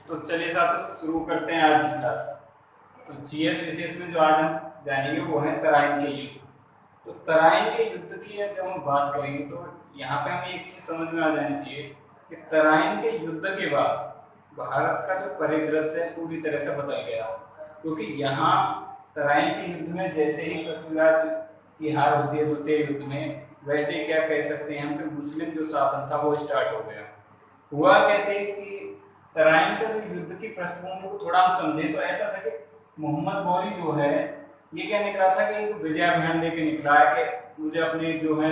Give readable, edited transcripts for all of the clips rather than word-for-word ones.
तो चलिए साथियों शुरू करते हैं आज की क्लास। तो जीएस विशेष में जो आज हम जानेंगे वो है तराइन के युद्ध। तो तराइन के युद्ध की जब हम बात करेंगे तो यहाँ पे हमें एक चीज समझ में आ जानी चाहिए कि तराइन के युद्ध के बाद भारत का जो परिदृश्य है पूरी तरह से बदल गया, क्योंकि यहाँ तराइन के युद्ध में जैसे ही पृथ्वीराज की हार होती है द्वितीय युद्ध में, वैसे ही क्या कह सकते हैं हम कि मुस्लिम जो शासन था वो स्टार्ट हो गया। हुआ कैसे कि तराइन का जो युद्ध की पृष्ठभूमि को थोड़ा हम समझें तो ऐसा था कि मोहम्मद गौरी जो है ये क्या निकला था कि एक विजय अभियान लेके निकला है कि मुझे अपने जो है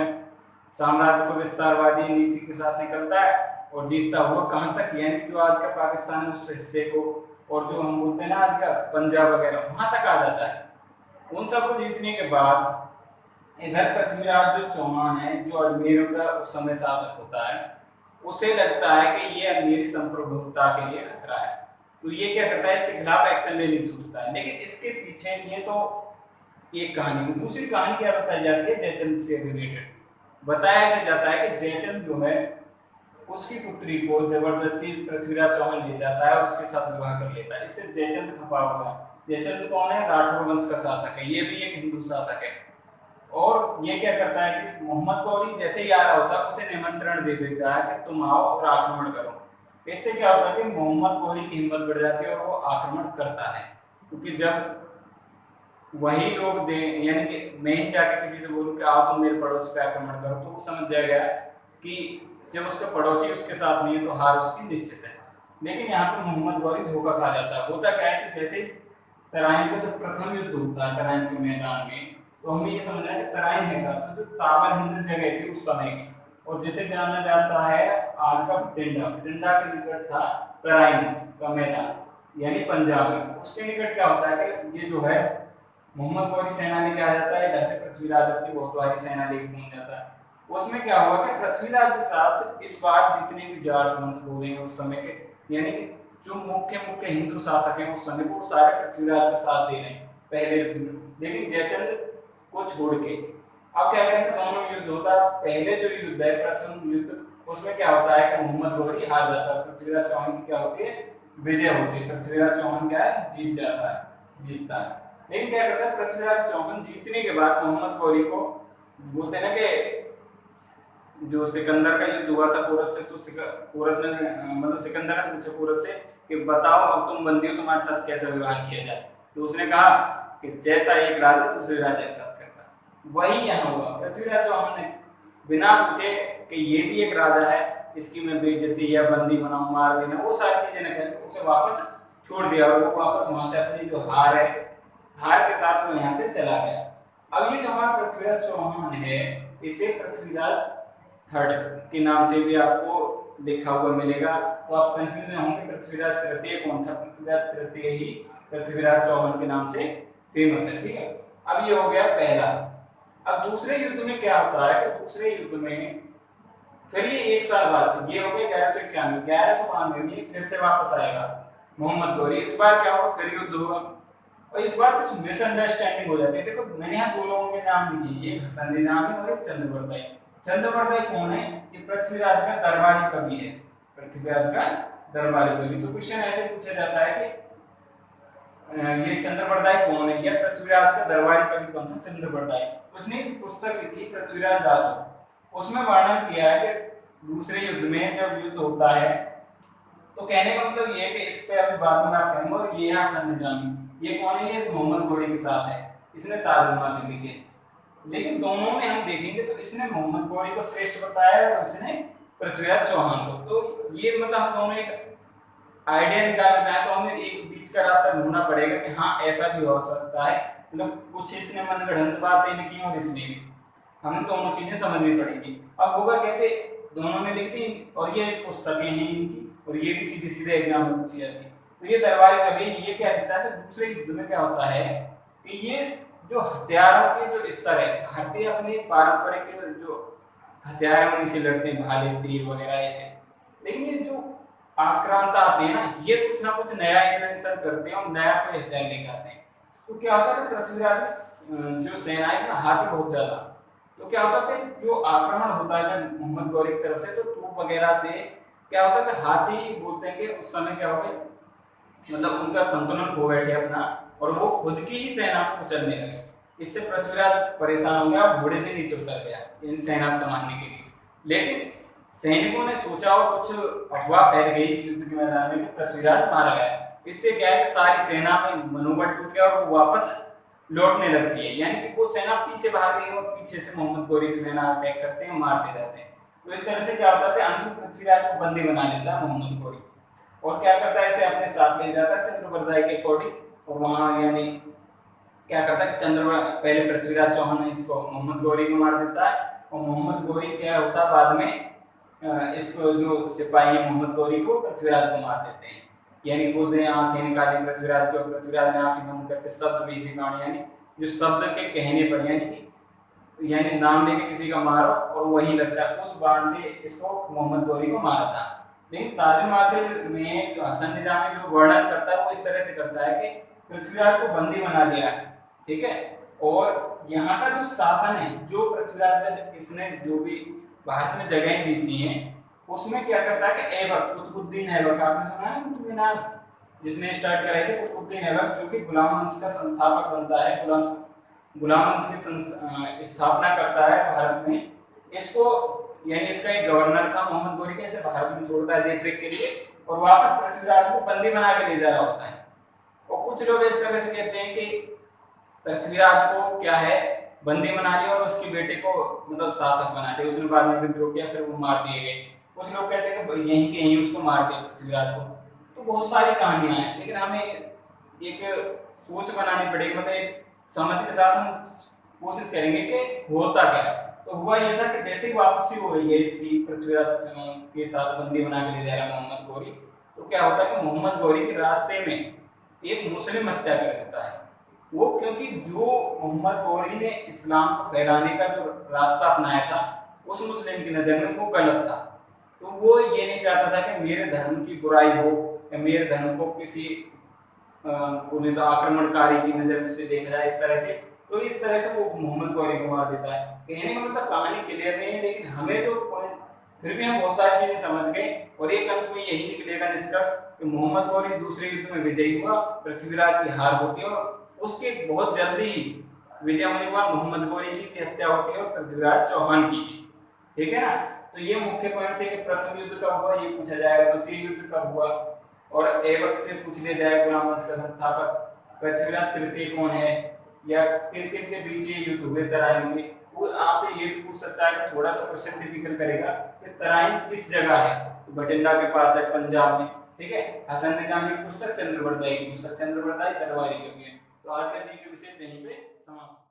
साम्राज्य को विस्तारवादी नीति के साथ निकलता है और जीतता हुआ कहाँ तक, यानी जो आज का पाकिस्तान है उस हिस्से को और जो हम बोलते हैं ना आज का पंजाब वगैरह वहां तक आ जाता है। उन सबको जीतने के बाद इधर पृथ्वीराज जो चौहान है जो अजमेर का उस समय शासक होता है, उसे लगता है कि ये मेरी संप्रभुता के लिए खतरा है, तो ये क्या करता है इसके खिलाफ एक्शन लेने की सोचता है। लेकिन इसके पीछे ये तो एक कहानी, दूसरी कहानी क्या बताई जाती है जयचंद से रिलेटेड। बताया ऐसे जाता है कि जयचंद जो है उसकी पुत्री को जबरदस्ती पृथ्वीराज चौहान ले जाता है और उसके साथ विवाह कर लेता है। इससे जयचंद खपा हुआ है। जयचंद कौन है? राठौर वंश का शासक है, ये भी एक हिंदू शासक है। और ये क्या करता है कि मोहम्मद गौरी जैसे ही आ रहा होता है उसे निमंत्रण दे देता है कि तुम आओ और आक्रमण करो। इससे क्या होता है कि मोहम्मद गौरी की हिम्मत बढ़ जाती है और वो आक्रमण करता है, क्योंकि जब वही लोग दे, यानी कि मैं ही जाके किसी से बोलूं कि आओ तुम मेरे पड़ोसी पे आक्रमण करो, तो वो समझ जाएगा कि जब उसका पड़ोसी उसके साथ नहीं है तो हार उसकी निश्चित है। लेकिन यहाँ पे मोहम्मद गौरी धोखा खा जाता है। होता क्या है कि जैसे तराइन का जो प्रथम युद्ध होता है तराइन के मैदान में, तो हमें ये समझना है कि तराइन है का तो जो ताबर हिंद जगह थी उस समय की, और जिसे जाना जाता है आज का बठिंडा, बठिंडा के निकट था तराइन का मैदान यानी पंजाब में। उसके निकट क्या होता है कि ये जो है मोहम्मद गौरी सेना लेके आ जाता है, इधर से पृथ्वीराज अपनी बहुत भारी सेना लेके पहुंच जाता है। उसमें क्या हुआ कि पृथ्वीराज के साथ इस बार जितने भी जाट वंश बोले हैं उस समय के, यानी कि जो मुख्य मुख्य हिंदू शासक हैं उस समय को सारे पृथ्वीराज का साथ दे रहे हैं पहले, लेकिन जयचंद को छोड़ के। अब क्या करेंगे, दोनों में युद्ध होता है। पहले जो युद्ध है प्रथम युद्ध, उसमें क्या होता है कि मोहम्मद गौरी हार जाता है, पृथ्वीराज चौहान की क्या होती है विजय होती है, पृथ्वीराज चौहान क्या है जीत जाता है, जीतता है। लेकिन क्या करता है पृथ्वीराज चौहान जीतने के बाद मोहम्मद गौरी को बोलते हैं ना कि जो सिकंदर का युद्ध हुआ था पोरस से, तो पोरस ने मतलब सिकंदर ने पूछा पोरस से कि बताओ अब तुम बंदी हो, तुम्हारे साथ कैसा व्यवहार किया जाए। तो उसने कहा कि जैसा एक राजा दूसरे राजा के साथ करता। वही यहाँ हुआ, पृथ्वीराज चौहान ने बिना पूछे कि ये भी एक राजा है, इसकी मैं बेइज्जती या बंदी बनाऊं, मार देना, वो सारी चीजें न करके उसे वापस छोड़ दिया और वो वापस वहां से अपनी जो हार है, हार के साथ वो यहाँ से चला गया। अब ये जो हमारा पृथ्वीराज चौहान है, इसे पृथ्वीराज थर्ड के नाम से भी आपको लिखा हुआ मिलेगा, तो आप कंफ्यूज नहीं होंगे पृथ्वीराज तृतीय कौन था। पृथ्वीराज तृतीय ही पृथ्वीराज चौहान के नाम से फेमस है, ठीक है। अब ये हो गया पहला। अब दूसरे युद्ध में क्या होता है कि दूसरे युद्ध में फिर ये एक साल बाद, ये हो गया 1191, 1192 में फिर से वापस आएगा मोहम्मद गौरी। इस बार क्या होगा, फिर युद्ध होगा और इस बार कुछ मिसअंडरस्टैंडिंग हो जाती है। देखो मैंने यहाँ दो लोगों के नाम लिखे, एक हसन निजामी और एक चंद्रवर्दाई। चंद्रवर्दाई कौन है? ये पृथ्वीराज का दरबारी कवि है, पृथ्वीराज का दरबारी कवि। तो क्वेश्चन ऐसे पूछा जाता है कि ये चंद्रवर्दाई कौन है या पृथ्वीराज का दरबारी कवि कौन था? चंद्रवर्दाई। उसने एक पुस्तक लिखी पृथ्वीराज दासो, उसमें वर्णन किया है कि दूसरे युद्ध में जब युद्ध होता है तो कहने का मतलब ये है कि इस पे अभी बाद में बात करेंगे। और ये हसन निजामी, ये कौन है? ये मोहम्मद गौरी के साथ है, इसने ताजुल से लिखे। लेकिन दोनों में हम देखेंगे तो इसने मोहम्मद गौरी को श्रेष्ठ बताया और इसने पृथ्वीराज चौहान को। तो ये मतलब हम दोनों एक आइडिया निकालना चाहें तो हमें एक बीच का रास्ता ढूंढना पड़ेगा कि हाँ ऐसा भी हो सकता है, मतलब कुछ इसने मनगढ़ंत बातें लिखी और इसने भी, हमें दोनों चीजें समझनी पड़ेगी। अब होगा कहते दोनों ने लिख दी और ये पुस्तकें हैं इनकी, और ये भी सीधे सीधे एग्जाम में पूछी जाती है। तो ये दरबारी कवि ये क्या कहता है कि दूसरे युद्ध में क्या होता है कि ये जो हथियारों के जो स्तर है, भारतीय अपने पारंपरिक जो हथियार है उन्हीं से लड़ते हैं, भाले तीर वगैरह ऐसे। लेकिन ये जो आक्रांता आते हैं ना, ये कुछ ना कुछ नया इन्वेंशन करते हैं और नया कोई हथियार लेके आते हैं। तो क्या होता है कि पृथ्वीराज जो सेना है इसमें हाथी बहुत ज्यादा, तो क्या होता है कि जो आक्रमण होता है जब मोहम्मद गौरी की तरफ से, तो तोप वगैरह से क्या होता है कि हाथी बोलते हैं कि उस समय क्या हो गया मतलब उनका संतुलन खो बैठे अपना, और वो खुद की ही सेना को कुचलने लगे। इससे पृथ्वीराज परेशान हो गया और घोड़े से नीचे उतर गया इन सेना को संभालने के लिए। लेकिन सैनिकों ने सोचा और कुछ अफवाह फैल गई युद्ध के मैदान में कि पृथ्वीराज मारा गया। इससे क्या है कि सारी सेना में मनोबल टूट गया और वो वापस लौटने लगती है, यानी कि वो सेना पीछे भाग गई और पीछे से मोहम्मद गौरी की सेना अटैक करते हैं, मारते जाते हैं। तो इस तरह से क्या होता है, अंत में पृथ्वीराज को बंदी बना लेता है मोहम्मद गौरी, और क्या करता है, इसे अपने साथ ले जाता है चंद्रबरदाई के अकॉर्डिंग, और वहां यानी क्या करता है कि पहले पृथ्वीराज चौहान इसको मोहम्मद गौरी को मार देता है, और मोहम्मद गौरी क्या होता है बाद में इसको जो सिपाही मोहम्मद गौरी को पृथ्वीराज को मार देते हैं। यानी बोलते हैं आंखें निकाली पृथ्वीराज को, पृथ्वीराज ने आंखें बंद करके शब्द भी दिखाने, यानी जो शब्द के कहने पर यानी नाम लेके किसी का मारो और वही लगता है, उस बाण से इसको मोहम्मद गौरी को मारा था। लेकिन ताजुल मासिर में जो हसन निजामी जो वर्णन करता है वो इस तरह से करता है कि पृथ्वीराज को बंदी बना लिया है, ठीक है, और यहाँ का जो शासन है, जो पृथ्वीराज का इसने जो भी भारत में जगह जीती हैं, उसमें क्या करता है कि ऐबक कुतुबुद्दीन ऐबक, आपने सुना है कुतुब मीनार जिसने स्टार्ट कराई थी, कुतुबुद्दीन ऐबक जो कि गुलाम वंश का संस्थापक बनता है, गुलाम वंश की स्थापना करता है भारत में। इसको यानी इसका एक गवर्नर था मोहम्मद गौरी का, इसे भारत में छोड़ता है देखरेख के लिए, और वापस पृथ्वीराज को बंदी बना के ले जा रहा होता है। और कुछ लोग इस तरह से कहते हैं कि पृथ्वीराज को क्या है बंदी बना लिया और उसके बेटे को मतलब शासक बना दिया, उसने बाद में विद्रोह किया, फिर वो मार दिए गए। कुछ लोग कहते हैं कि यहीं के यहीं उसको मार दिया पृथ्वीराज को। तो बहुत सारी कहानियां हैं, लेकिन हमें एक सोच बनानी पड़ेगी, मतलब एक समझ के साथ हम कोशिश करेंगे कि होता क्या है। तो हुआ यह था कि जैसे ही वापसी हो रही है इसकी, पृथ्वीराज के साथ बंदी बना के ले जा रहा है मोहम्मद गौरी, तो क्या होता है कि मोहम्मद गौरी के रास्ते में एक मुस्लिम हत्याकांड होता है। वो क्योंकि जो मोहम्मद गौरी ने इस्लाम को फैलाने का जो रास्ता अपनाया था, उस मुस्लिम की नजर में वो गलत था। तो वो ये नहीं चाहता था कि मेरे धर्म की बुराई हो या मेरे धर्म को किसी उन्हें तो आक्रमणकारी की नजर से देखा जाए, इस तरह से। तो इस तरह से वो मोहम्मद गौरी को मार देता है। कहने का मतलब कहानी क्लियर नहीं है, लेकिन हमें जो पॉइंट, फिर भी हम बहुत सारी चीजें समझ गए, और एक अंत में यही निकलेगा निष्कर्ष कि मोहम्मद गौरी दूसरे युद्ध में विजयी हुआ, पृथ्वीराज की हार होती है, और उसके बहुत जल्दी विजय होने के बाद मोहम्मद गौरी की हत्या होती है और पृथ्वीराज चौहान की, ठीक है ना। तो ये मुख्य पॉइंट थे कि प्रथम युद्ध कब हुआ ये पूछा जाएगा, द्वितीय युद्ध कब हुआ, और ऐबक से पूछ लिया जाएगा गुलाम वंश का संस्थापक, पृथ्वीराज तृतीय कौन है, या किन किन के बीच ये युद्ध हुए तराइन में। वो आपसे ये भी पूछ सकता है कि थोड़ा सा क्वेश्चन डिफिकल्ट करेगा कि तराइन किस जगह है, तो बठिंडा के पास है पंजाब में, ठीक है। हसन निजामी की पुस्तक, चंद्रबरदाई की पुस्तक, चंद्रबरदाई तलवारी कवि है। तो आज का जीके विशेष यहीं पे समाप्त।